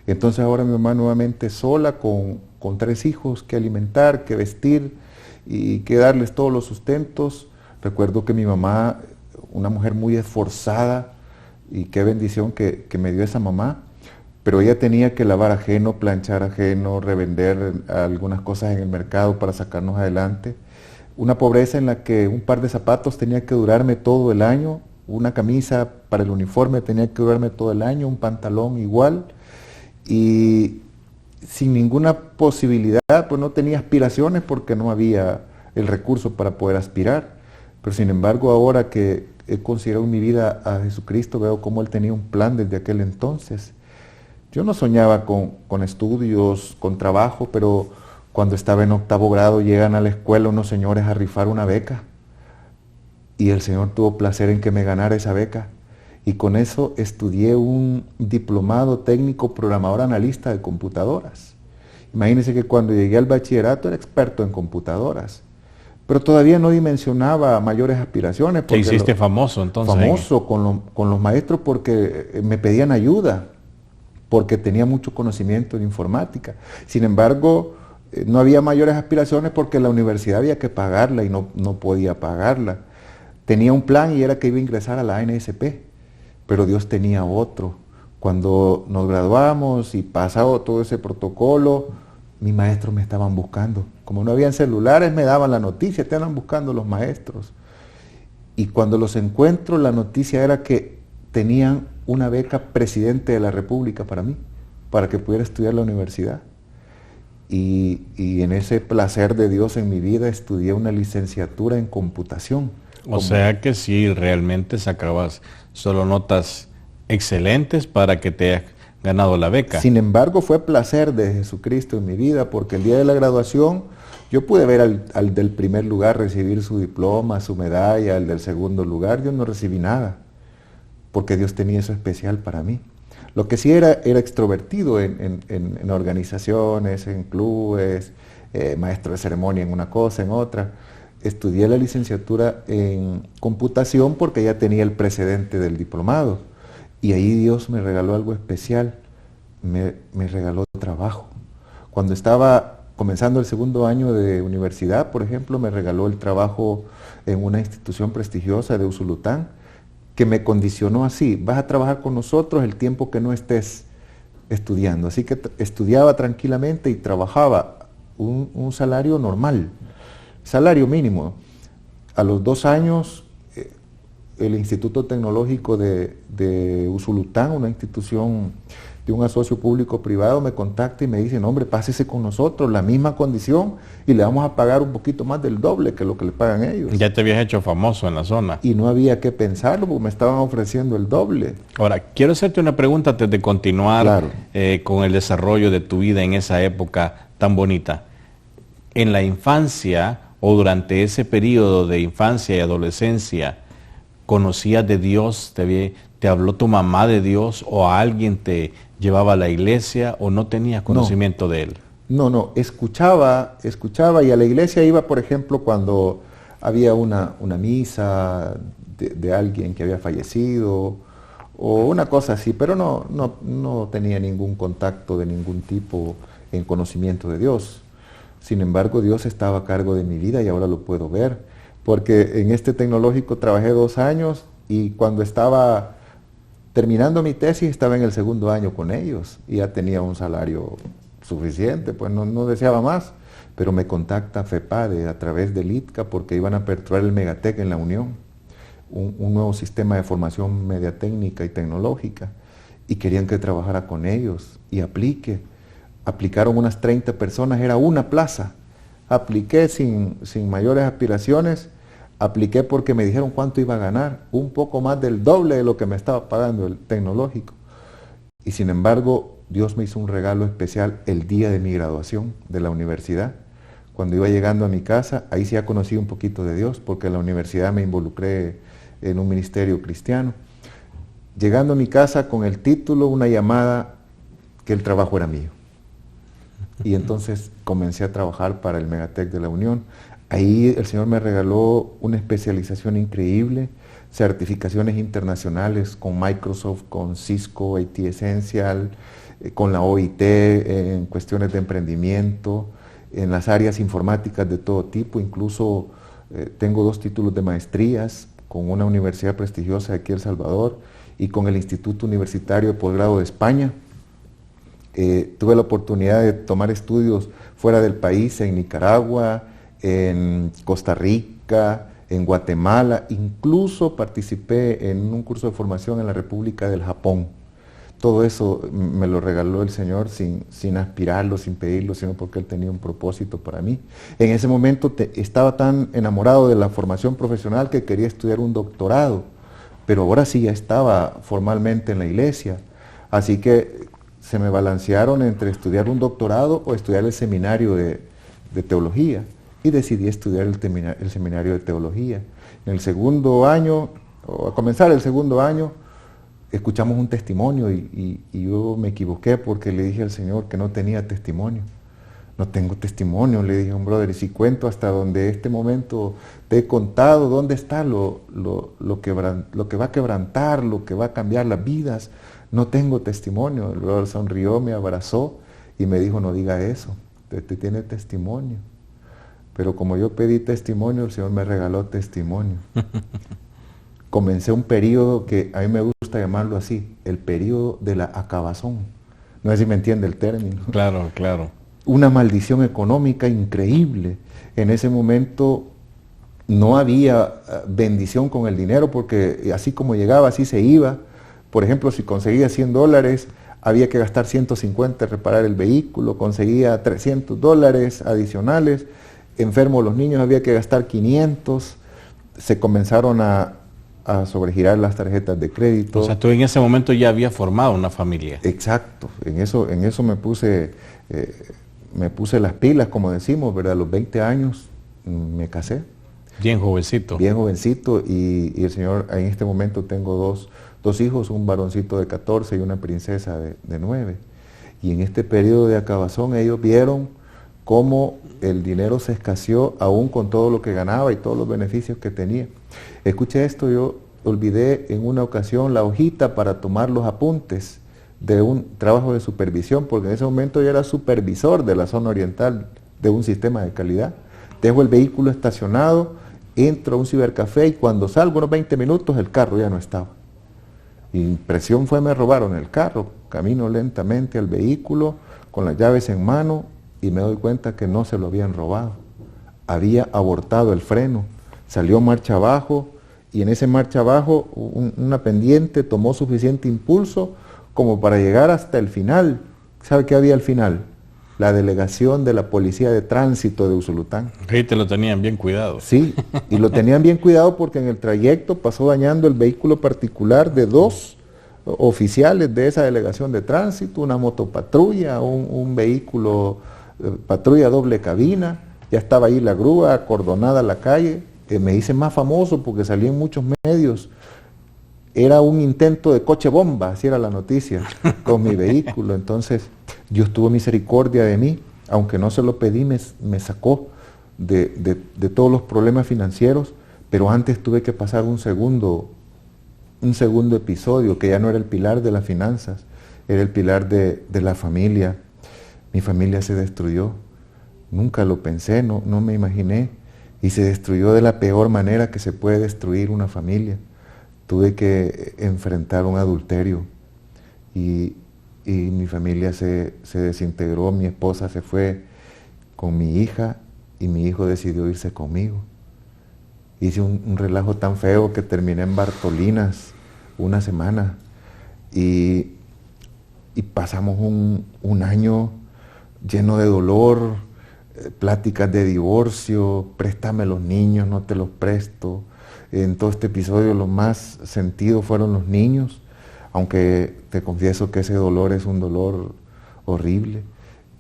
Entonces ahora mi mamá nuevamente sola con 3 hijos que alimentar, que vestir y que darles todos los sustentos. Recuerdo que mi mamá, una mujer muy esforzada, y qué bendición que me dio esa mamá, pero ella tenía que lavar ajeno, planchar ajeno, revender algunas cosas en el mercado para sacarnos adelante. Una pobreza en la que un par de zapatos tenía que durarme todo el año, una camisa para el uniforme tenía que durarme todo el año, un pantalón igual, y sin ninguna posibilidad, pues no tenía aspiraciones porque no había el recurso para poder aspirar. Pero sin embargo, ahora que he considerado en mi vida a Jesucristo, veo cómo Él tenía un plan desde aquel entonces. Yo no soñaba con estudios, con trabajo, pero cuando estaba en 8º grado llegan a la escuela unos señores a rifar una beca y el Señor tuvo placer en que me ganara esa beca. Y con eso estudié un diplomado técnico programador analista de computadoras. Imagínense que cuando llegué al bachillerato era experto en computadoras, pero todavía no dimensionaba mayores aspiraciones. Te hiciste famoso entonces. Famoso con los maestros porque me pedían ayuda, porque tenía mucho conocimiento en informática. Sin embargo, no había mayores aspiraciones porque la universidad había que pagarla y no podía pagarla. Tenía un plan y era que iba a ingresar a la ANSP, pero Dios tenía otro. Cuando nos graduamos y pasado todo ese protocolo, mis maestros me estaban buscando. Como no habían celulares, me daban la noticia, te andan buscando los maestros. Y cuando los encuentro, la noticia era que tenían una beca presidente de la República para mí, para que pudiera estudiar la universidad. Y en ese placer de Dios en mi vida estudié una licenciatura en computación. O sea que sí, realmente sacabas solo notas excelentes para que te hayas ganado la beca. Sin embargo, fue placer de Jesucristo en mi vida, porque el día de la graduación yo pude ver al del primer lugar recibir su diploma, su medalla, al del segundo lugar, yo no recibí nada, porque Dios tenía eso especial para mí. Lo que sí era extrovertido en organizaciones, en clubes, maestro de ceremonia en una cosa, en otra. Estudié la licenciatura en computación porque ya tenía el precedente del diplomado. Y ahí Dios me regaló algo especial, me regaló trabajo. Cuando estaba comenzando el 2º año de universidad, por ejemplo, me regaló el trabajo en una institución prestigiosa de Usulután, que me condicionó así: vas a trabajar con nosotros el tiempo que no estés estudiando. Así que estudiaba tranquilamente y trabajaba un salario normal, salario mínimo. A los 2 años, el Instituto Tecnológico de Usulután, una institución de un asocio público-privado, me contacta y me dice: no, hombre, pásese con nosotros, la misma condición, y le vamos a pagar un poquito más del doble que lo que le pagan ellos. Ya te habías hecho famoso en la zona. Y no había que pensarlo, porque me estaban ofreciendo el doble. Ahora, quiero hacerte una pregunta antes de continuar. Claro. Con el desarrollo de tu vida en esa época tan bonita. En la infancia o durante ese periodo de infancia y adolescencia, ¿conocías de Dios? ¿Te habló tu mamá de Dios o alguien te llevaba a la iglesia o no tenías conocimiento de Él? No, escuchaba y a la iglesia iba, por ejemplo, cuando había una misa de alguien que había fallecido o una cosa así, pero no tenía ningún contacto de ningún tipo en conocimiento de Dios. Sin embargo, Dios estaba a cargo de mi vida y ahora lo puedo ver, porque en este tecnológico trabajé 2 años y cuando estaba terminando mi tesis estaba en el 2º año con ellos y ya tenía un salario suficiente, pues no deseaba más, pero me contacta FEPADE a través del ITCA porque iban a aperturar el Megatec en la Unión, un nuevo sistema de formación media técnica y tecnológica, y querían que trabajara con ellos y aplicaron unas 30 personas, era una plaza. Apliqué sin mayores aspiraciones, apliqué porque me dijeron cuánto iba a ganar, un poco más del doble de lo que me estaba pagando el tecnológico. Y sin embargo, Dios me hizo un regalo especial el día de mi graduación de la universidad. Cuando iba llegando a mi casa, ahí sí ya conocí un poquito de Dios, porque en la universidad me involucré en un ministerio cristiano. Llegando a mi casa con el título, una llamada que el trabajo era mío. Y entonces comencé a trabajar para el Megatec de la Unión. Ahí el Señor me regaló una especialización increíble, certificaciones internacionales con Microsoft, con Cisco, IT Essential, con la OIT, en cuestiones de emprendimiento, en las áreas informáticas de todo tipo, incluso tengo 2 títulos de maestrías con una universidad prestigiosa aquí en El Salvador y con el Instituto Universitario de Posgrado de España. Tuve la oportunidad de tomar estudios fuera del país, en Nicaragua, en Costa Rica, en Guatemala, incluso participé en un curso de formación en la República del Japón. Todo eso me lo regaló el Señor sin aspirarlo, sin pedirlo, sino porque Él tenía un propósito para mí. En ese momento estaba tan enamorado de la formación profesional que quería estudiar un doctorado, pero ahora sí ya estaba formalmente en la iglesia. Así que se me balancearon entre estudiar un doctorado o estudiar el seminario de teología. Y decidí estudiar el seminario de teología. En el segundo año, o a comenzar el segundo año, escuchamos un testimonio y yo me equivoqué porque le dije al Señor que no tenía testimonio. No tengo testimonio, le dije a un brother, y si cuento hasta donde este momento te he contado, ¿dónde está lo que va a quebrantar, lo que va a cambiar las vidas? No tengo testimonio. El brother sonrió, me abrazó y me dijo, no diga eso, usted tiene testimonio. Pero como yo pedí testimonio, el Señor me regaló testimonio. Comencé un periodo que a mí me gusta llamarlo así, el periodo de la acabazón. No sé si me entiende el término. Claro, claro. Una maldición económica increíble. En ese momento no había bendición con el dinero porque así como llegaba, así se iba. Por ejemplo, si conseguía $100, había que gastar 150 en reparar el vehículo, conseguía $300 adicionales. Enfermos los niños, había que gastar 500, se comenzaron a sobregirar las tarjetas de crédito. O sea, tú en ese momento ya habías formado una familia. Exacto, en eso me puse las pilas, como decimos, ¿verdad? A los 20 años me casé. Bien jovencito. Bien jovencito y el Señor, en este momento tengo dos hijos, un varoncito de 14 y una princesa de 9. Y en este periodo de acabazón ellos vieron cómo el dinero se escaseó aún con todo lo que ganaba y todos los beneficios que tenía. Escuche esto, yo olvidé en una ocasión la hojita para tomar los apuntes de un trabajo de supervisión, porque en ese momento yo era supervisor de la zona oriental de un sistema de calidad. Dejo el vehículo estacionado, entro a un cibercafé y cuando salgo unos 20 minutos el carro ya no estaba. Impresión fue, me robaron el carro, camino lentamente al vehículo con las llaves en mano y me doy cuenta que no se lo habían robado. Había abortado el freno, salió marcha abajo y en ese marcha abajo una pendiente tomó suficiente impulso como para llegar hasta el final. ¿Sabe qué había al final? La delegación de la Policía de Tránsito de Usulután. Ahí te lo tenían bien cuidado. Sí, y lo tenían bien cuidado porque en el trayecto pasó dañando el vehículo particular de 2 oficiales de esa delegación de tránsito, una motopatrulla, un vehículo patrulla doble cabina, ya estaba ahí la grúa, acordonada la calle, me hice más famoso porque salí en muchos medios. Era un intento de coche bomba, así era la noticia, con mi vehículo. Entonces, Dios tuvo misericordia de mí, aunque no se lo pedí, me sacó de todos los problemas financieros, pero antes tuve que pasar un segundo episodio, que ya no era el pilar de las finanzas, era el pilar de la familia. Mi familia se destruyó, nunca lo pensé, no me imaginé, y se destruyó de la peor manera que se puede destruir una familia. Tuve que enfrentar un adulterio y mi familia se desintegró, mi esposa se fue con mi hija y mi hijo decidió irse conmigo. Hice un relajo tan feo que terminé en Bartolinas una semana y pasamos un año lleno de dolor, pláticas de divorcio, préstame los niños, no te los presto. En todo este episodio lo más sentido fueron los niños, aunque te confieso que ese dolor es un dolor horrible.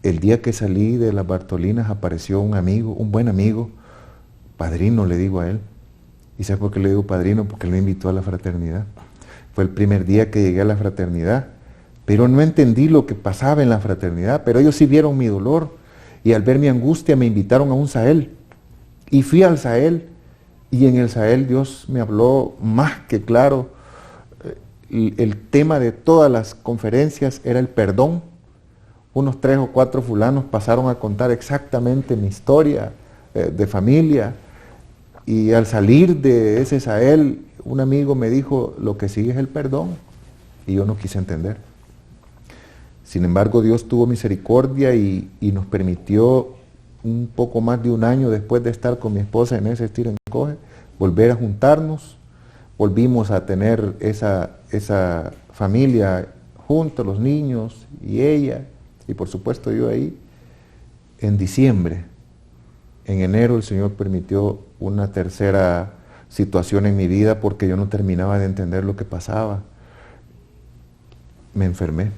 El día que salí de las Bartolinas apareció un amigo, un buen amigo, padrino le digo a él. ¿Y sabes por qué le digo padrino? Porque él me invitó a la fraternidad. Fue el primer día que llegué a la fraternidad, pero no entendí lo que pasaba en la fraternidad, pero ellos sí vieron mi dolor y al ver mi angustia me invitaron a un Sahel. Y fui al Sahel y en el Sahel Dios me habló más que claro. El tema de todas las conferencias era el perdón unos 3 o 4 fulanos pasaron a contar exactamente mi historia de familia, y al salir de ese Sahel, un amigo me dijo, lo que sigue es el perdón, y yo no quise entender. Sin embargo, Dios tuvo misericordia y nos permitió un poco más de un año después de estar con mi esposa en ese estira y encoge, volver a juntarnos. Volvimos a tener esa familia juntos, los niños y ella, y por supuesto yo ahí, en diciembre. En enero el Señor permitió una tercera situación en mi vida porque yo no terminaba de entender lo que pasaba. Me enfermé.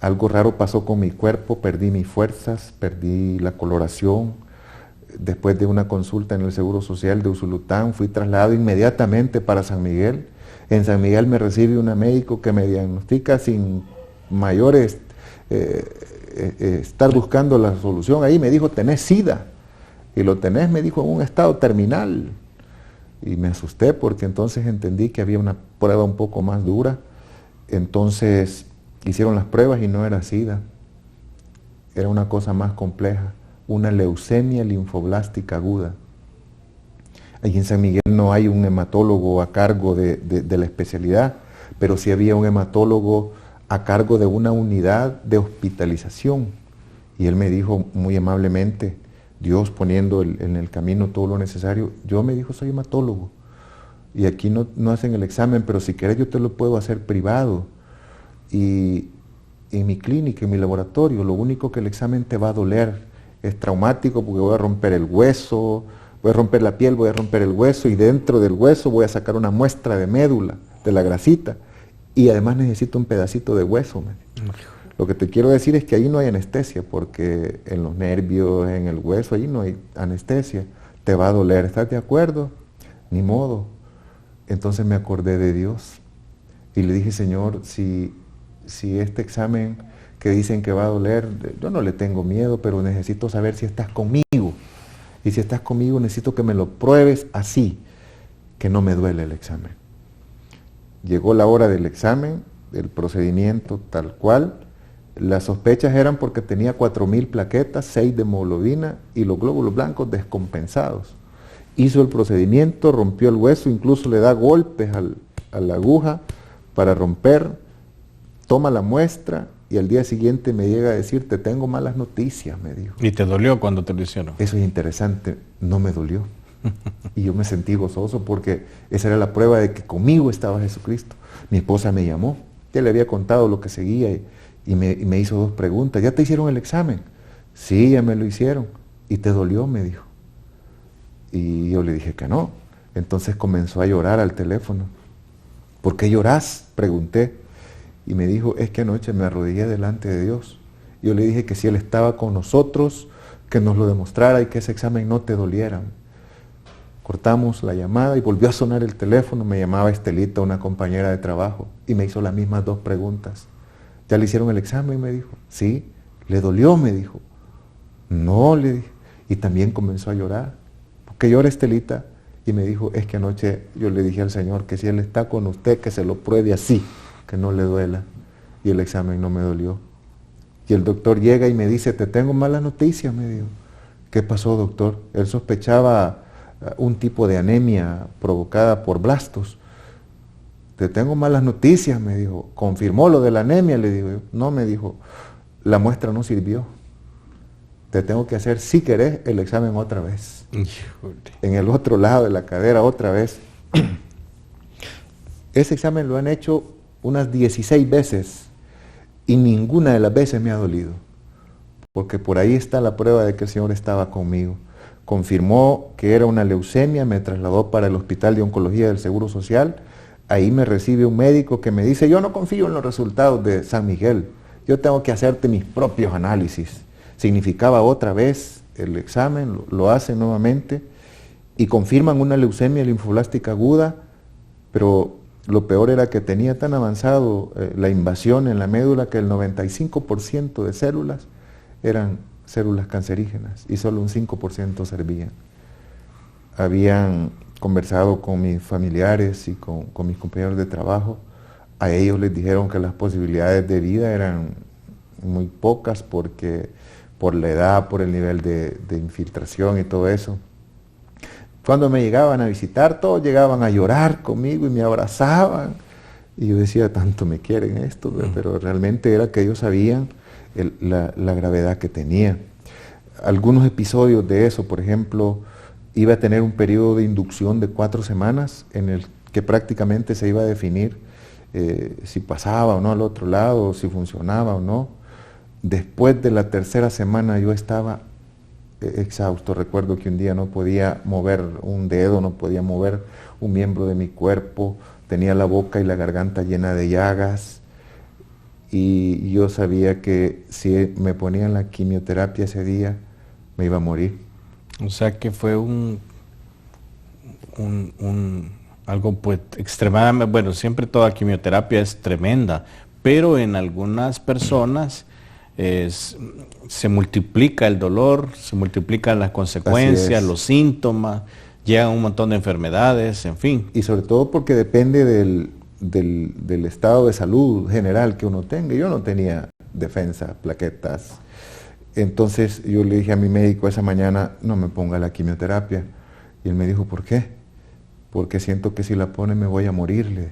Algo raro pasó con mi cuerpo, perdí mis fuerzas, perdí la coloración. Después de una consulta en el Seguro Social de Usulután, fui trasladado inmediatamente para San Miguel. En San Miguel me recibe una médico que me diagnostica sin mayores estar buscando la solución. Ahí me dijo, tenés SIDA. Y lo tenés, me dijo, en un estado terminal. Y me asusté porque entonces entendí que había una prueba un poco más dura. Entonces hicieron las pruebas y no era SIDA. Era una cosa más compleja, una leucemia linfoblástica aguda. Allí en San Miguel no hay un hematólogo a cargo de la especialidad, pero sí había un hematólogo a cargo de una unidad de hospitalización. Y él me dijo muy amablemente, Dios poniendo en el camino todo lo necesario, yo me dijo, soy hematólogo, y aquí no hacen el examen, pero si querés yo te lo puedo hacer privado. Y en mi clínica, en mi laboratorio, lo único que el examen te va a doler es traumático porque voy a romper el hueso, voy a romper la piel, voy a romper el hueso, y dentro del hueso voy a sacar una muestra de médula, de la grasita, y además necesito un pedacito de hueso. Lo que te quiero decir es que ahí no hay anestesia, porque en los nervios, en el hueso, ahí no hay anestesia. Te va a doler, ¿estás de acuerdo? Ni modo. Entonces me acordé de Dios y le dije, Señor, si este examen que dicen que va a doler, yo no le tengo miedo, pero necesito saber si estás conmigo. Y si estás conmigo, necesito que me lo pruebes así, que no me duele el examen. Llegó la hora del examen, del procedimiento tal cual. Las sospechas eran porque tenía 4.000 plaquetas, 6 de hemoglobina y los glóbulos blancos descompensados. Hizo el procedimiento, rompió el hueso, incluso le da golpes a la aguja para romper, toma la muestra y al día siguiente me llega a decir, te tengo malas noticias, me dijo. ¿Y te dolió cuando te lo hicieron? Eso es interesante, no me dolió. Y yo me sentí gozoso porque esa era la prueba de que conmigo estaba Jesucristo. Mi esposa me llamó, ya le había contado lo que seguía y me hizo 2 preguntas. ¿Ya te hicieron el examen? Sí, ya me lo hicieron. ¿Y te dolió? Me dijo. Y yo le dije que no. Entonces comenzó a llorar al teléfono. ¿Por qué llorás? Pregunté. Y me dijo, es que anoche me arrodillé delante de Dios. Yo le dije que si Él estaba con nosotros, que nos lo demostrara y que ese examen no te doliera. Cortamos la llamada y volvió a sonar el teléfono. Me llamaba Estelita, una compañera de trabajo, y me hizo las mismas 2 preguntas. ¿Ya le hicieron el examen? Me dijo. Sí. ¿Le dolió? Me dijo. No, le dije. Y también comenzó a llorar. ¿Por qué llora, Estelita? Y me dijo, es que anoche yo le dije al Señor que si Él está con usted, que se lo pruebe así, que no le duela. Y el examen no me dolió. Y el doctor llega y me dice, te tengo malas noticias, me dijo. ¿Qué pasó, doctor? Él sospechaba un tipo de anemia provocada por blastos. Te tengo malas noticias, me dijo. ¿Confirmó lo de la anemia? Le digo, no, me dijo, la muestra no sirvió. Te tengo que hacer, si querés, el examen otra vez. Híjole. En el otro lado de la cadera otra vez. Ese examen lo han hecho unas 16 veces y ninguna de las veces me ha dolido. Porque por ahí está la prueba de que el Señor estaba conmigo. Confirmó que era una leucemia, me trasladó para el Hospital de Oncología del Seguro Social. Ahí me recibe un médico que me dice, yo no confío en los resultados de San Miguel, yo tengo que hacerte mis propios análisis. Significaba otra vez el examen, lo hacen nuevamente y confirman una leucemia linfoblástica aguda, pero lo peor era que tenía tan avanzado la invasión en la médula que el 95% de células eran células cancerígenas y solo un 5% servían. Habían conversado con mis familiares y con mis compañeros de trabajo. A ellos les dijeron que las posibilidades de vida eran muy pocas porque por la edad, por el nivel de infiltración y todo eso. Cuando me llegaban a visitar, todos llegaban a llorar conmigo y me abrazaban. Y yo decía, tanto me quieren esto, pero realmente era que ellos sabían la gravedad que tenía. Algunos episodios de eso, por ejemplo, iba a tener un periodo de inducción de 4 semanas en el que prácticamente se iba a definir si pasaba o no al otro lado, si funcionaba o no. Después de la 3ª semana yo estaba exhausto. Recuerdo que un día no podía mover un dedo, no podía mover un miembro de mi cuerpo, tenía la boca y la garganta llena de llagas y yo sabía que si me ponían la quimioterapia ese día me iba a morir. O sea que fue algo pues extremadamente, bueno, siempre toda quimioterapia es tremenda, pero en algunas personas se multiplica el dolor, se multiplican las consecuencias, los síntomas, llegan un montón de enfermedades, en fin. Y sobre todo porque depende del estado de salud general que uno tenga. Yo no tenía defensa, plaquetas. Entonces yo le dije a mi médico esa mañana, no me ponga la quimioterapia. Y él me dijo, ¿por qué? Porque siento que si la pone me voy a morirle.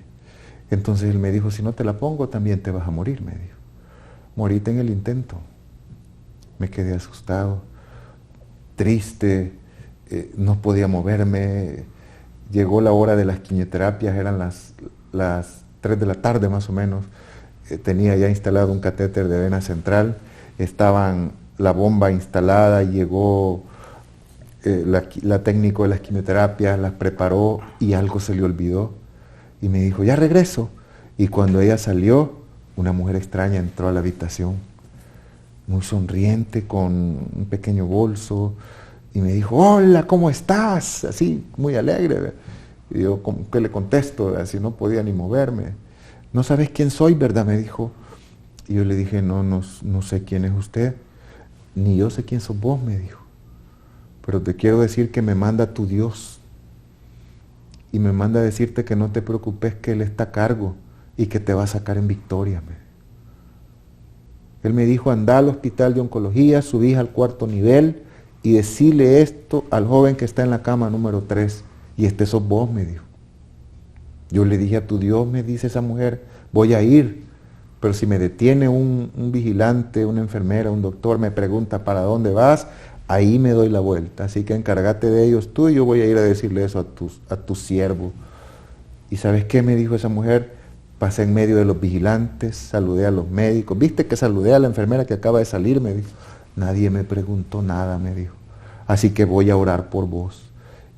Entonces él me dijo, si no te la pongo también te vas a morir, me dijo. Morite en el intento. Me quedé asustado, triste, no podía moverme. Llegó la hora de las quimioterapias, eran las 3 de la tarde más o menos. Tenía ya instalado un catéter de vena central, estaban la bomba instalada, llegó la técnico de las quimioterapias, las preparó y algo se le olvidó. Y me dijo, ya regreso. Y cuando ella salió, una mujer extraña entró a la habitación, muy sonriente, con un pequeño bolso, y me dijo, hola, ¿cómo estás? Así, muy alegre. Y yo, ¿qué le contesto? Así no podía ni moverme. ¿No sabes quién soy, verdad? Me dijo. Y yo le dije, no sé quién es usted, ni yo sé quién sos vos, me dijo. Pero te quiero decir que me manda tu Dios, y me manda a decirte que no te preocupes, que Él está a cargo, y que te va a sacar en victoria. Él me dijo, anda al hospital de oncología, subís al 4º nivel y decile esto al joven que está en la cama número 3, y este sos vos, me dijo. Yo le dije, a tu Dios, me dice esa mujer, voy a ir, pero si me detiene un vigilante, una enfermera, un doctor, me pregunta para dónde vas, ahí me doy la vuelta, así que encárgate de ellos tú, y yo voy a ir a decirle eso a tu siervo. ¿Y sabes qué me dijo esa mujer? Pasé en medio de los vigilantes, saludé a los médicos. ¿Viste que saludé a la enfermera que acaba de salir? Me dijo. Nadie me preguntó nada, me dijo. Así que voy a orar por vos.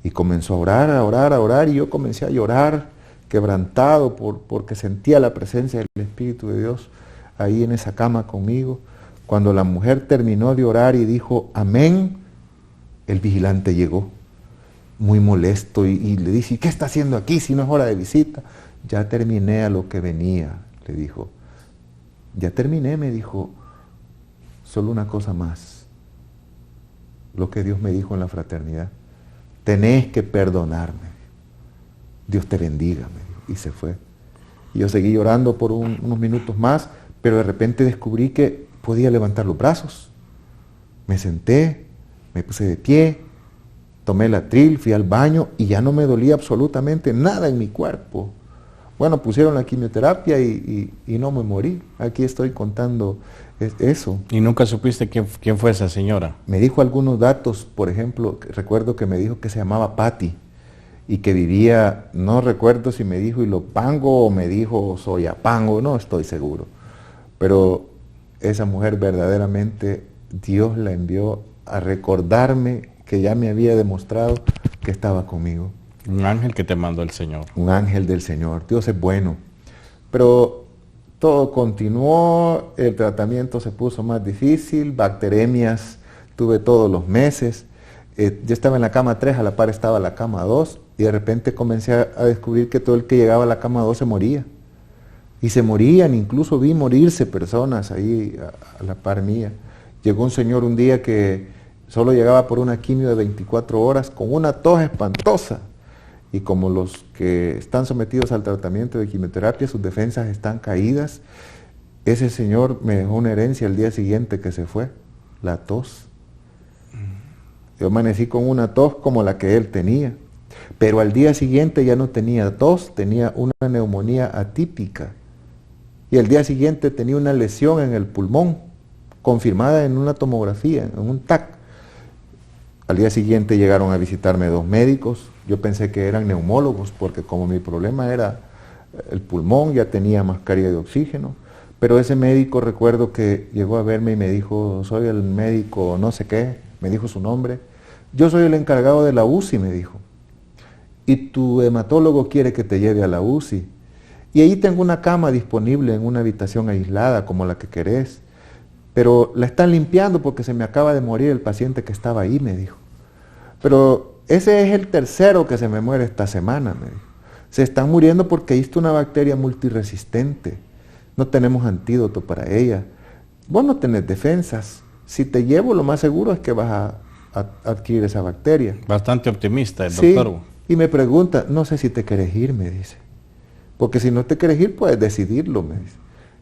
Y comenzó a orar, y yo comencé a llorar, quebrantado, porque sentía la presencia del Espíritu de Dios ahí en esa cama conmigo. Cuando la mujer terminó de orar y dijo, amén, el vigilante llegó, muy molesto, y le dice, ¿qué está haciendo aquí si no es hora de visita? Ya terminé a lo que venía, le dijo. Ya terminé, me dijo. Solo una cosa más. Lo que Dios me dijo en la fraternidad. Tenés que perdonarme. Dios te bendiga, me dijo. Y se fue. Y yo seguí llorando por unos minutos más, pero de repente descubrí que podía levantar los brazos. Me senté, me puse de pie, tomé el atril, fui al baño y ya no me dolía absolutamente nada en mi cuerpo. Bueno, pusieron la quimioterapia y no me morí. Aquí estoy contando eso. ¿Y nunca supiste quién fue esa señora? Me dijo algunos datos, por ejemplo, recuerdo que me dijo que se llamaba Patti y que vivía, no recuerdo si me dijo Ilopango o me dijo Soyapango, no estoy seguro. Pero esa mujer verdaderamente Dios la envió a recordarme que ya me había demostrado que estaba conmigo. Un ángel que te mandó el Señor. Un ángel del Señor. Dios es bueno. Pero todo continuó, el tratamiento se puso más difícil, bacteremias tuve todos los meses. Yo estaba en la cama 3, a la par estaba la cama 2, y de repente comencé a descubrir que todo el que llegaba a la cama 2 se moría. Y se morían, incluso vi morirse personas ahí a la par mía. Llegó un señor un día que solo llegaba por una quimio de 24 horas con una tos espantosa. Y como los que están sometidos al tratamiento de quimioterapia, sus defensas están caídas, ese señor me dejó una herencia el día siguiente que se fue, la tos. Yo amanecí con una tos como la que él tenía, pero al día siguiente ya no tenía tos, tenía una neumonía atípica. Y al día siguiente tenía una lesión en el pulmón, confirmada en una tomografía, en un TAC. Al día siguiente llegaron a visitarme 2 médicos. Yo pensé que eran neumólogos, porque como mi problema era el pulmón, ya tenía mascarilla de oxígeno. Pero ese médico, recuerdo que llegó a verme y me dijo, soy el médico no sé qué, me dijo su nombre. Yo soy el encargado de la UCI, me dijo. Y tu hematólogo quiere que te lleve a la UCI. Y ahí tengo una cama disponible en una habitación aislada, como la que querés. Pero la están limpiando porque se me acaba de morir el paciente que estaba ahí, me dijo. Pero ese es el tercero que se me muere esta semana, me dijo. Se están muriendo porque ahí está una bacteria multiresistente. No tenemos antídoto para ella. Vos no tenés defensas. Si te llevo, lo más seguro es que vas a adquirir esa bacteria. Bastante optimista el Sí, doctor. y me pregunta, no sé si te querés ir, me dice. Porque si no te querés ir, puedes decidirlo, me dice.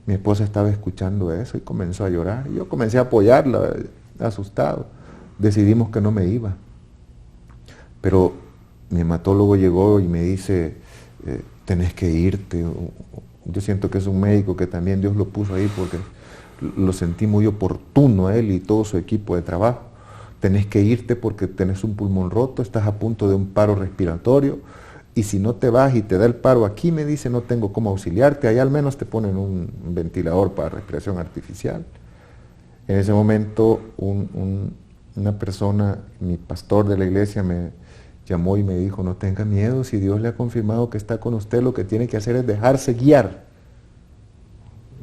Mi esposa estaba escuchando eso y comenzó a llorar. Y yo comencé a apoyarla, asustado. Decidimos que no me iba. Pero mi hematólogo llegó y me dice, tenés que irte. Yo siento que es un médico que también Dios lo puso ahí porque lo sentí muy oportuno a él y todo su equipo de trabajo. Tenés que irte porque tenés un pulmón roto, estás a punto de un paro respiratorio, y si no te vas y te da el paro aquí, me dice, no tengo cómo auxiliarte, ahí al menos te ponen un ventilador para respiración artificial. En ese momento una persona, mi pastor de la iglesia, me llamó y me dijo, no tenga miedo, si Dios le ha confirmado que está con usted, lo que tiene que hacer es dejarse guiar.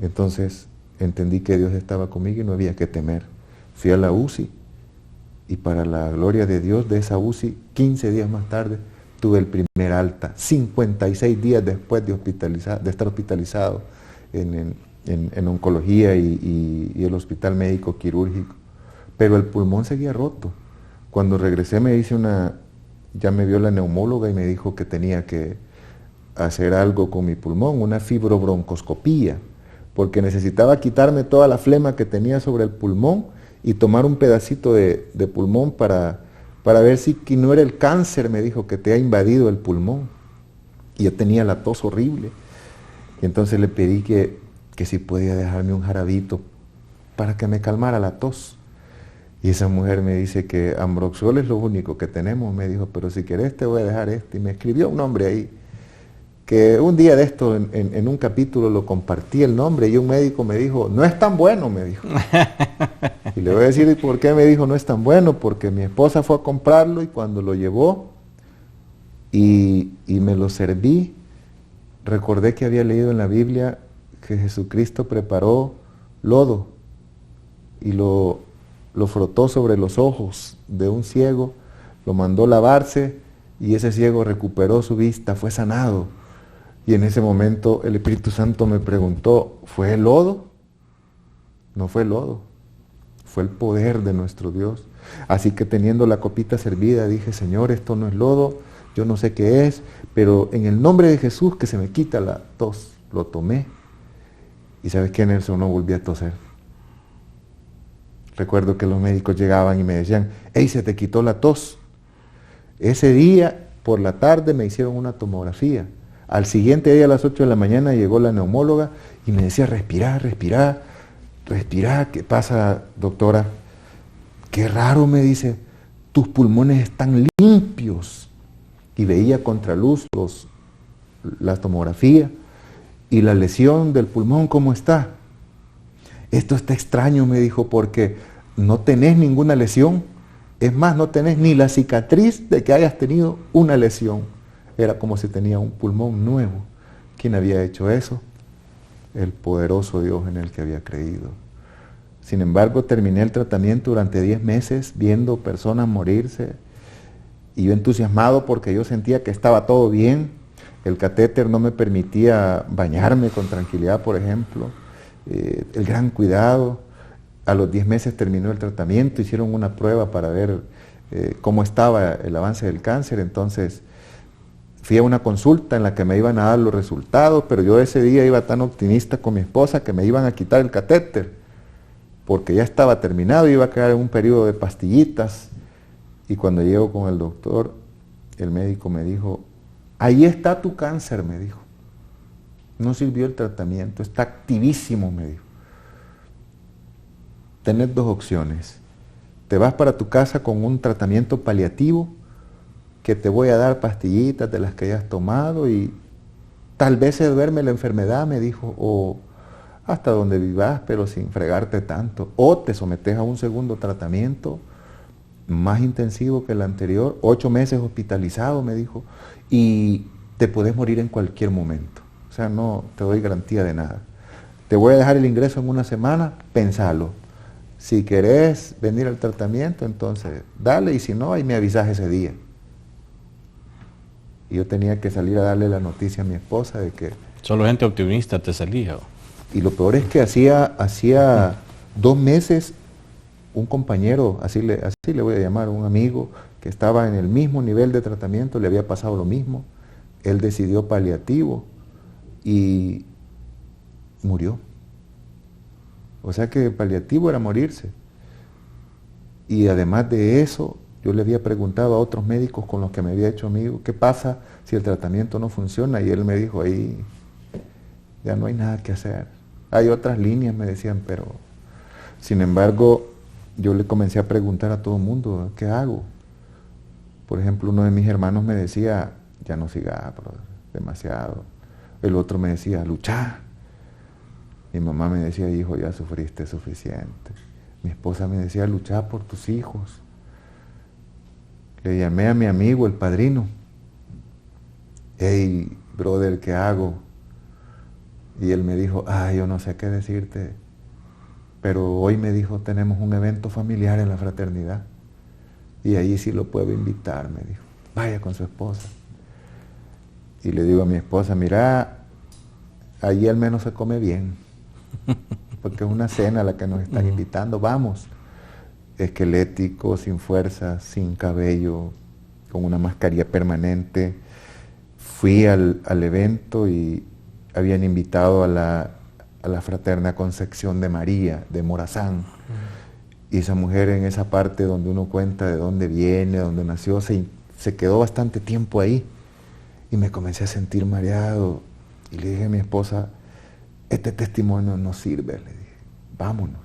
Entonces entendí que Dios estaba conmigo y no había que temer. Fui a la UCI y para la gloria de Dios, de esa UCI, 15 días más tarde, tuve el primer alta, 56 días después de estar hospitalizado en oncología y el hospital médico quirúrgico. Pero el pulmón seguía roto. Cuando regresé ya me vio la neumóloga y me dijo que tenía que hacer algo con mi pulmón, una fibrobroncoscopía, porque necesitaba quitarme toda la flema que tenía sobre el pulmón y tomar un pedacito de pulmón para ver si no era el cáncer, me dijo, que te ha invadido el pulmón. Y yo tenía la tos horrible. Y entonces le pedí que si podía dejarme un jarabito para que me calmara la tos. Y esa mujer me dice que Ambroxol es lo único que tenemos, me dijo, pero si querés te voy a dejar este. Y me escribió un nombre ahí, que un día de esto en un capítulo lo compartí el nombre y un médico me dijo, no es tan bueno, me dijo. Y le voy a decir por qué me dijo no es tan bueno, porque mi esposa fue a comprarlo y cuando lo llevó y me lo serví, recordé que había leído en la Biblia que Jesucristo preparó lodo y lo frotó sobre los ojos de un ciego, lo mandó lavarse y ese ciego recuperó su vista, fue sanado. Y en ese momento el Espíritu Santo me preguntó, ¿fue el lodo? No fue el lodo, fue el poder de nuestro Dios. Así que teniendo la copita servida, dije, Señor, esto no es lodo, yo no sé qué es, pero en el nombre de Jesús que se me quita la tos, lo tomé. Y ¿sabes qué, Nelson? No volví a toser. Recuerdo que los médicos llegaban y me decían, hey, se te quitó la tos. Ese día, por la tarde, me hicieron una tomografía. Al siguiente día, a las 8 de la mañana, llegó la neumóloga y me decía, respirá, respirá, respirá. ¿Qué pasa, doctora? Qué raro, me dice, tus pulmones están limpios. Y veía contraluz la tomografía y la lesión del pulmón, ¿cómo está? Esto está extraño, me dijo, porque no tenés ninguna lesión. Es más, no tenés ni la cicatriz de que hayas tenido una lesión. Era como si tenía un pulmón nuevo. ¿Quién había hecho eso? El poderoso Dios en el que había creído. Sin embargo, terminé el tratamiento durante 10 meses, viendo personas morirse, y yo entusiasmado porque yo sentía que estaba todo bien. El catéter no me permitía bañarme con tranquilidad, por ejemplo. El gran cuidado. A los 10 meses terminó el tratamiento, hicieron una prueba para ver cómo estaba el avance del cáncer, entonces Fui a una consulta en la que me iban a dar los resultados, pero yo ese día iba tan optimista con mi esposa que me iban a quitar el catéter, porque ya estaba terminado, iba a quedar en un periodo de pastillitas. Y cuando llego con el doctor, el médico me dijo, ahí está tu cáncer, me dijo. No sirvió el tratamiento, está activísimo, me dijo. Tenés dos opciones. Te vas para tu casa con un tratamiento paliativo, que te voy a dar pastillitas de las que ya has tomado y tal vez se duerme la enfermedad, me dijo, o hasta donde vivas, pero sin fregarte tanto. O te sometes a un segundo tratamiento más intensivo que el anterior, 8 meses hospitalizado, me dijo, y te puedes morir en cualquier momento. O sea, no te doy garantía de nada. Te voy a dejar el ingreso en una semana, pensalo. Si querés venir al tratamiento, entonces dale, y si no, ahí me avisas ese día. Y yo tenía que salir a darle la noticia a mi esposa de que... Solo gente optimista te salía. Y lo peor es que hacía 2 meses, un compañero, así le voy a llamar, un amigo, que estaba en el mismo nivel de tratamiento, le había pasado lo mismo. Él decidió paliativo y murió. O sea que paliativo era morirse. Y además de eso, yo le había preguntado a otros médicos con los que me había hecho amigo, ¿qué pasa si el tratamiento no funciona? Y él me dijo, ahí ya no hay nada que hacer. Hay otras líneas, me decían, pero sin embargo, yo le comencé a preguntar a todo el mundo, ¿qué hago? Por ejemplo, uno de mis hermanos me decía, ya no sigas, demasiado. El otro me decía, luchá. Mi mamá me decía, hijo, ya sufriste suficiente. Mi esposa me decía, luchá por tus hijos. Le llamé a mi amigo, el padrino. Hey, brother, ¿qué hago? Y él me dijo, yo no sé qué decirte, pero hoy me dijo, tenemos un evento familiar en la fraternidad. Y ahí sí lo puedo invitar, me dijo. Vaya con su esposa. Y le digo a mi esposa, mira, allí al menos se come bien, porque es una cena a la que nos están invitando, vamos. Esquelético, sin fuerza, sin cabello, con una mascarilla permanente. Fui al evento y habían invitado a la fraterna Concepción de María, de Morazán. Y esa mujer en esa parte donde uno cuenta de dónde viene, dónde nació, se quedó bastante tiempo ahí. Y me comencé a sentir mareado. Y le dije a mi esposa, este testimonio no sirve, le dije, vámonos.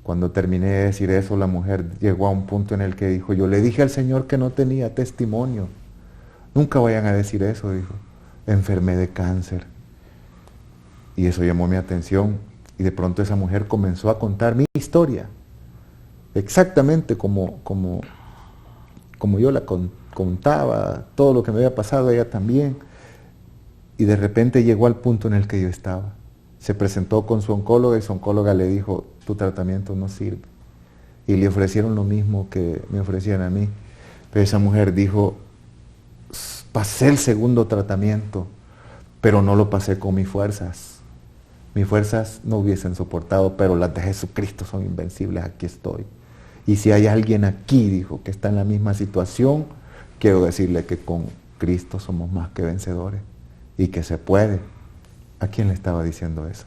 Cuando terminé de decir eso, la mujer llegó a un punto en el que dijo, yo le dije al Señor que no tenía testimonio. Nunca vayan a decir eso, dijo. Enfermé de cáncer. Y eso llamó mi atención. Y de pronto esa mujer comenzó a contar mi historia. Exactamente como yo la contaba, todo lo que me había pasado, ella también. Y de repente llegó al punto en el que yo estaba. Se presentó con su oncóloga y su oncóloga le dijo, tu tratamiento no sirve. Y le ofrecieron lo mismo que me ofrecían a mí. Pero esa mujer dijo, pasé el segundo tratamiento, pero no lo pasé con mis fuerzas. Mis fuerzas no hubiesen soportado, pero las de Jesucristo son invencibles, aquí estoy. Y si hay alguien aquí, dijo, que está en la misma situación, quiero decirle que con Cristo somos más que vencedores y que se puede. ¿A quién le estaba diciendo eso?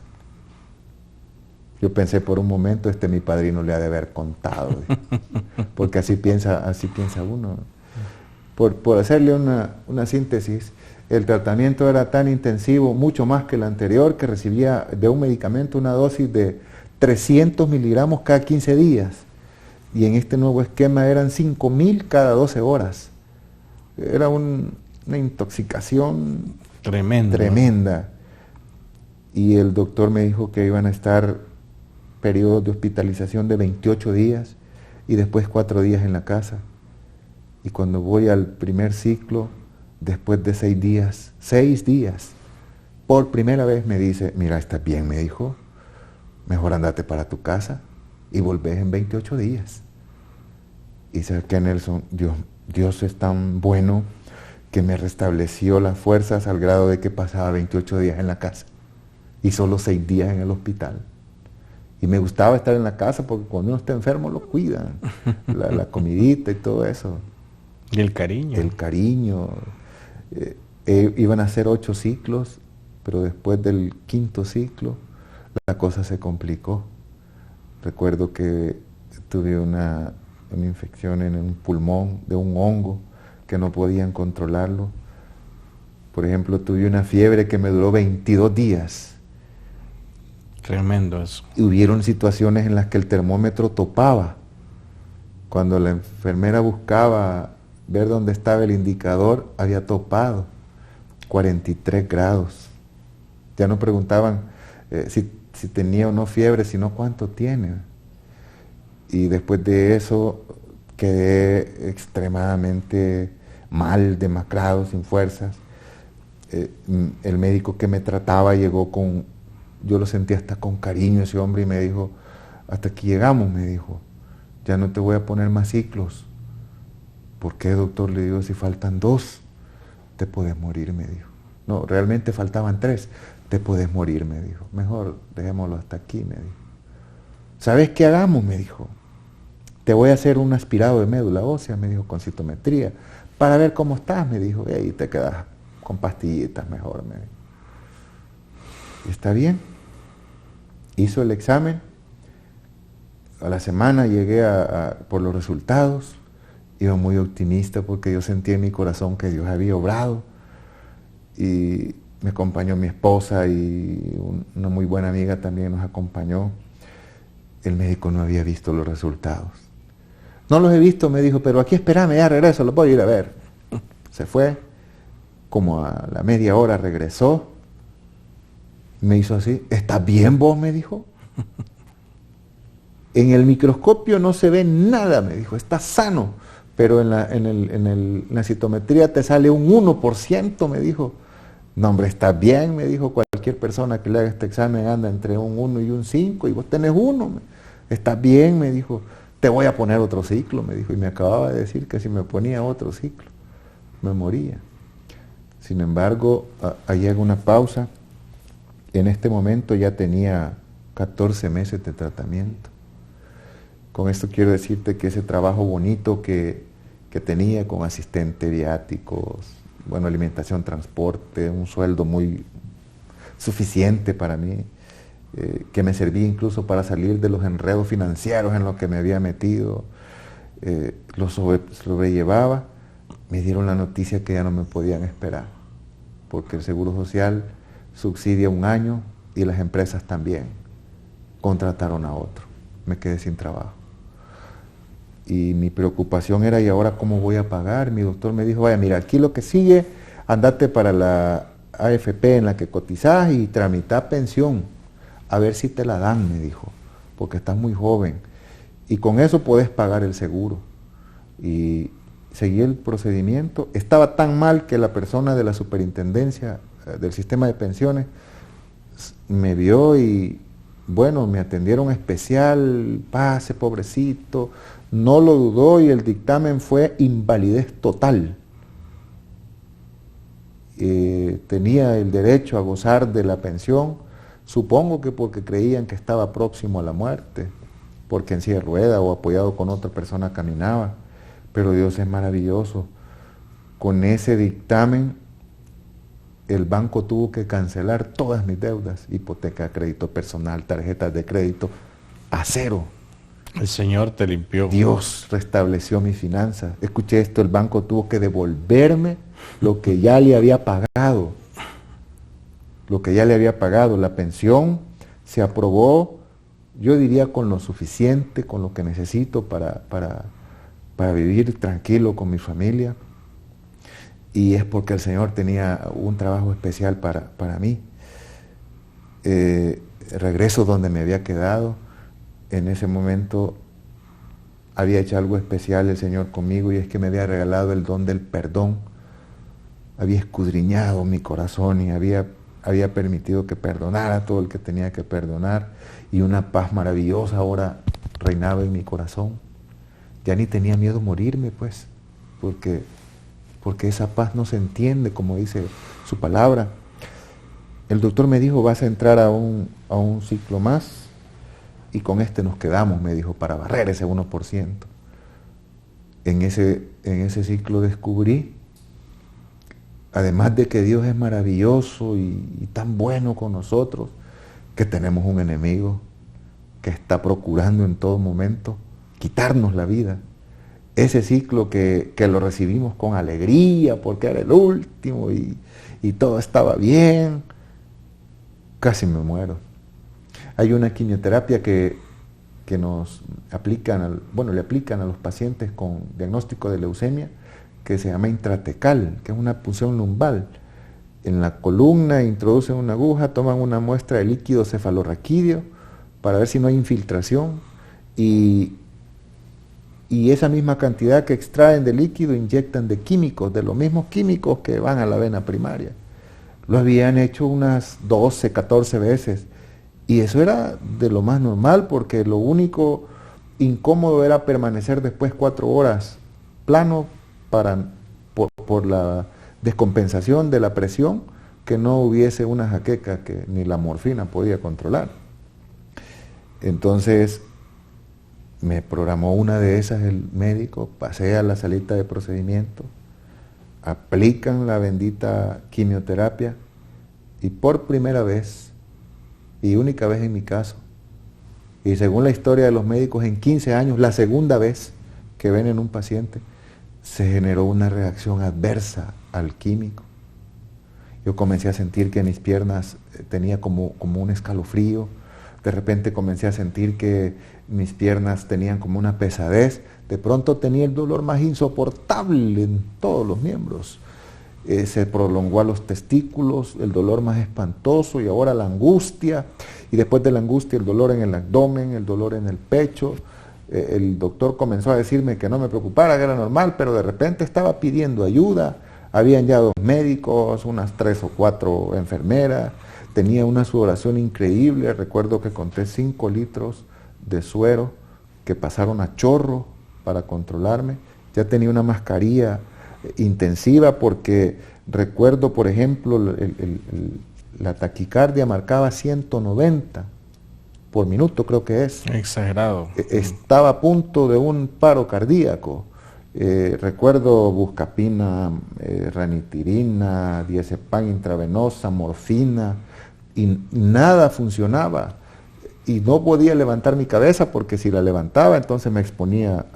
Yo pensé por un momento, mi padrino le ha de haber contado, porque así piensa uno. Por hacerle una síntesis, el tratamiento era tan intensivo, mucho más que el anterior, que recibía de un medicamento una dosis de 300 miligramos cada 15 días. Y en este nuevo esquema eran 5.000 cada 12 horas. Era una intoxicación tremenda. Y el doctor me dijo que iban a estar periodos de hospitalización de 28 días y después 4 días en la casa. Y cuando voy al primer ciclo, después de 6 días, por primera vez me dice, mira, estás bien, me dijo, mejor andate para tu casa y volvés en 28 días. Y sabes que Nelson, Dios es tan bueno que me restableció las fuerzas al grado de que pasaba 28 días en la casa y solo 6 días en el hospital. Y me gustaba estar en la casa porque cuando uno está enfermo lo cuidan, la comidita y todo eso. Y el cariño. El cariño. Iban a ser 8 ciclos, pero después del 5.º ciclo la cosa se complicó. Recuerdo que tuve una infección en un pulmón de un hongo que no podían controlarlo. Por ejemplo, tuve una fiebre que me duró 22 días. Tremendo eso. Y hubieron situaciones en las que el termómetro topaba. Cuando la enfermera buscaba ver dónde estaba el indicador, había topado 43 grados. Ya no preguntaban si tenía o no fiebre, sino cuánto tiene. Y después de eso quedé extremadamente mal, demacrado, sin fuerzas. El médico que me trataba llegó con, yo lo sentí hasta con cariño ese hombre y me dijo, hasta aquí llegamos, me dijo, ya no te voy a poner más ciclos. ¿Por qué, doctor? Le digo, si faltan 2, te puedes morir, me dijo. No, realmente faltaban 3, te puedes morir, me dijo. Mejor dejémoslo hasta aquí, me dijo. ¿Sabes qué hagamos? Me dijo. Te voy a hacer un aspirado de médula ósea, me dijo, con citometría, para ver cómo estás, me dijo, y ahí te quedas con pastillitas mejor, me dijo. ¿Está bien? Hizo el examen, a la semana llegué por los resultados, iba muy optimista porque yo sentía en mi corazón que Dios había obrado, y me acompañó mi esposa y una muy buena amiga también nos acompañó. El médico no había visto los resultados. No los he visto, me dijo, pero aquí espérame, ya regreso, los voy a ir a ver. Se fue, como a la media hora regresó, me hizo así, ¿estás bien vos? Me dijo. En el microscopio no se ve nada, me dijo, estás sano, pero en la citometría te sale un 1%, me dijo. No, hombre, está bien, me dijo, cualquier persona que le haga este examen anda entre un 1 y un 5, y vos tenés 1. Está bien, me dijo, te voy a poner otro ciclo, me dijo, y me acababa de decir que si me ponía otro ciclo, me moría. Sin embargo, ahí hago una pausa. En este momento ya tenía 14 meses de tratamiento. Con esto quiero decirte que ese trabajo bonito que tenía con asistente, viáticos, bueno, alimentación, transporte, un sueldo muy suficiente para mí, que me servía incluso para salir de los enredos financieros en los que me había metido, lo sobrellevaba. Me dieron la noticia que ya no me podían esperar, porque el Seguro Social subsidia 1 año y las empresas también. Contrataron a otro, me quedé sin trabajo. Y mi preocupación era, ¿y ahora cómo voy a pagar? Mi doctor me dijo, vaya, mira, aquí lo que sigue, andate para la AFP en la que cotizás y tramitá pensión, a ver si te la dan, me dijo, porque estás muy joven. Y con eso puedes pagar el seguro. Y seguí el procedimiento. Estaba tan mal que la persona de la superintendencia del sistema de pensiones me vio y, bueno, me atendieron especial, pase, pobrecito. No lo dudó y el dictamen fue invalidez total. Tenía el derecho a gozar de la pensión, supongo que porque creían que estaba próximo a la muerte, porque en silla de rueda o apoyado con otra persona caminaba, pero Dios es maravilloso. Con ese dictamen, el banco tuvo que cancelar todas mis deudas, hipoteca, crédito personal, tarjetas de crédito, a 0. El Señor te limpió. Dios restableció mis finanzas. Escuché esto, el banco tuvo que devolverme lo que ya le había pagado. Lo que ya le había pagado. La pensión se aprobó, yo diría con lo suficiente, con lo que necesito para vivir tranquilo con mi familia. Y es porque el Señor tenía un trabajo especial para mí. Regreso donde me había quedado. En ese momento había hecho algo especial el Señor conmigo, y es que me había regalado el don del perdón. Había escudriñado mi corazón y había permitido que perdonara a todo el que tenía que perdonar, y una paz maravillosa ahora reinaba en mi corazón. Ya ni tenía miedo a morirme, pues, porque esa paz no se entiende, como dice su palabra. El doctor me dijo, vas a entrar a un ciclo más, y con este nos quedamos, me dijo, para barrer ese 1%. En ese ciclo descubrí además de que Dios es maravilloso y tan bueno con nosotros, que tenemos un enemigo que está procurando en todo momento quitarnos la vida. Ese ciclo que lo recibimos con alegría porque era el último y todo estaba bien, casi me muero. Hay una quimioterapia que nos aplican, le aplican a los pacientes con diagnóstico de leucemia, que se llama intratecal, que es una punción lumbal. En la columna introducen una aguja, toman una muestra de líquido cefalorraquídeo para ver si no hay infiltración y esa misma cantidad que extraen de líquido inyectan de químicos, de los mismos químicos que van a la vena primaria. Lo habían hecho unas 12, 14 veces y eso era de lo más normal porque lo único incómodo era permanecer después 4 horas plano por la descompensación de la presión, que no hubiese una jaqueca que ni la morfina podía controlar. Entonces me programó una de esas el médico, pasé a la salita de procedimiento, aplican la bendita quimioterapia y por primera vez y única vez en mi caso, y según la historia de los médicos en 15 años, la segunda vez que ven en un paciente, se generó una reacción adversa al químico. Yo comencé a sentir que mis piernas tenía como un escalofrío, de repente comencé a sentir que mis piernas tenían como una pesadez, de pronto tenía el dolor más insoportable en todos los miembros. Se prolongó a los testículos, el dolor más espantoso y ahora la angustia, y después de la angustia el dolor en el abdomen, el dolor en el pecho. El doctor comenzó a decirme que no me preocupara, que era normal, pero de repente estaba pidiendo ayuda. Habían ya 2 médicos, unas 3 o 4 enfermeras, tenía una sudoración increíble. Recuerdo que conté 5 litros de suero que pasaron a chorro para controlarme. Ya tenía una mascarilla intensiva porque recuerdo, por ejemplo, la taquicardia marcaba 190 por minuto, creo que es. Exagerado. Estaba a punto de un paro cardíaco. Recuerdo buscapina, ranitirina, diazepam intravenosa, morfina, y nada funcionaba. Y no podía levantar mi cabeza porque si la levantaba entonces me exponía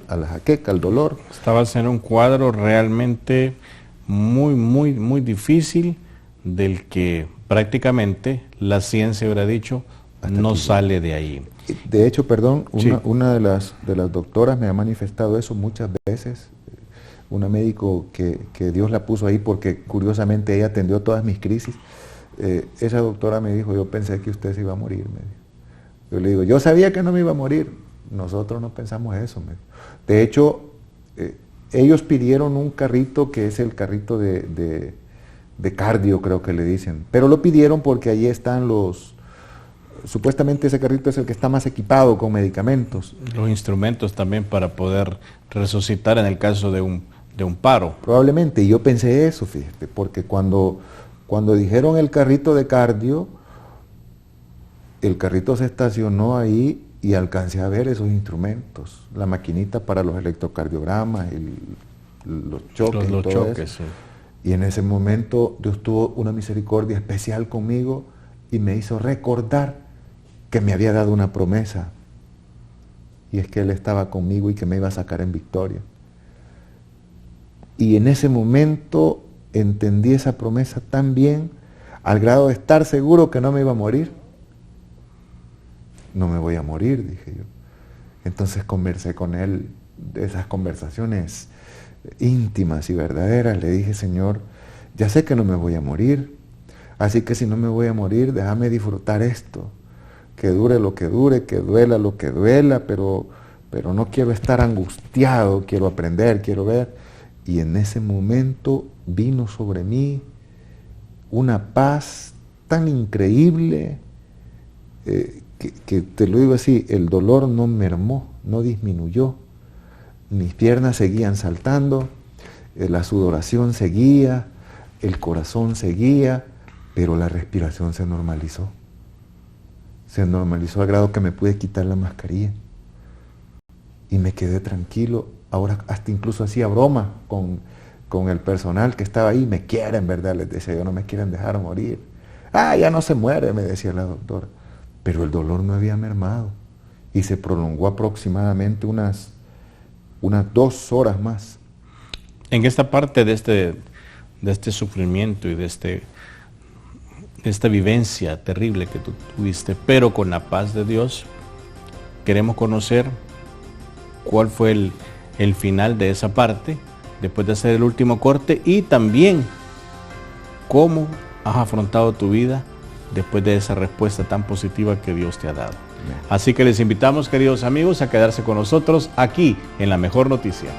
a la jaqueca, al dolor. Estabas en un cuadro realmente muy difícil del que prácticamente la ciencia hubiera dicho no sale de ahí. De hecho, perdón, Sí. una de las doctoras me ha manifestado eso muchas veces, una médico que Dios la puso ahí porque curiosamente ella atendió todas mis crisis. Esa doctora me dijo, yo pensé que usted se iba a morir, me dijo. Yo le digo, yo sabía que no me iba a morir, nosotros no pensamos eso, me dijo. De hecho, ellos pidieron un carrito que es el carrito de cardio, creo que le dicen, pero lo pidieron porque allí están supuestamente ese carrito es el que está más equipado con medicamentos. Los instrumentos también para poder resucitar en el caso de un paro. Probablemente, y yo pensé eso, fíjate, porque cuando dijeron el carrito de cardio, el carrito se estacionó ahí y alcancé a ver esos instrumentos, la maquinita para los electrocardiogramas, los choques. Los y todo choques, eso. sí. Y en ese momento Dios tuvo una misericordia especial conmigo y me hizo recordar que me había dado una promesa, y es que Él estaba conmigo y que me iba a sacar en victoria. Y en ese momento entendí esa promesa tan bien, al grado de estar seguro que no me iba a morir. No me voy a morir, dije yo. Entonces conversé con Él, de esas conversaciones íntimas y verdaderas. Le dije, Señor, ya sé que no me voy a morir, así que si no me voy a morir, déjame disfrutar esto. Que dure lo que dure, que duela lo que duela, pero no quiero estar angustiado, quiero aprender, quiero ver. Y en ese momento vino sobre mí una paz tan increíble, que te lo digo así, el dolor no mermó, no disminuyó. Mis piernas seguían saltando, la sudoración seguía, el corazón seguía, pero la respiración se normalizó. Se normalizó al grado que me pude quitar la mascarilla y me quedé tranquilo. Ahora hasta incluso hacía broma con con el personal que estaba ahí, me quieren, ¿verdad? Les decía yo, no me quieren dejar morir. Ah, ya no se muere, me decía la doctora. Pero el dolor no había mermado y se prolongó aproximadamente unas 2 horas más. En esta parte de este sufrimiento y de esta vivencia terrible que tú tuviste, pero con la paz de Dios, queremos conocer cuál fue el final de esa parte, después de hacer el último corte, y también cómo has afrontado tu vida después de esa respuesta tan positiva que Dios te ha dado. Así que les invitamos, queridos amigos, a quedarse con nosotros aquí en La Mejor Noticia.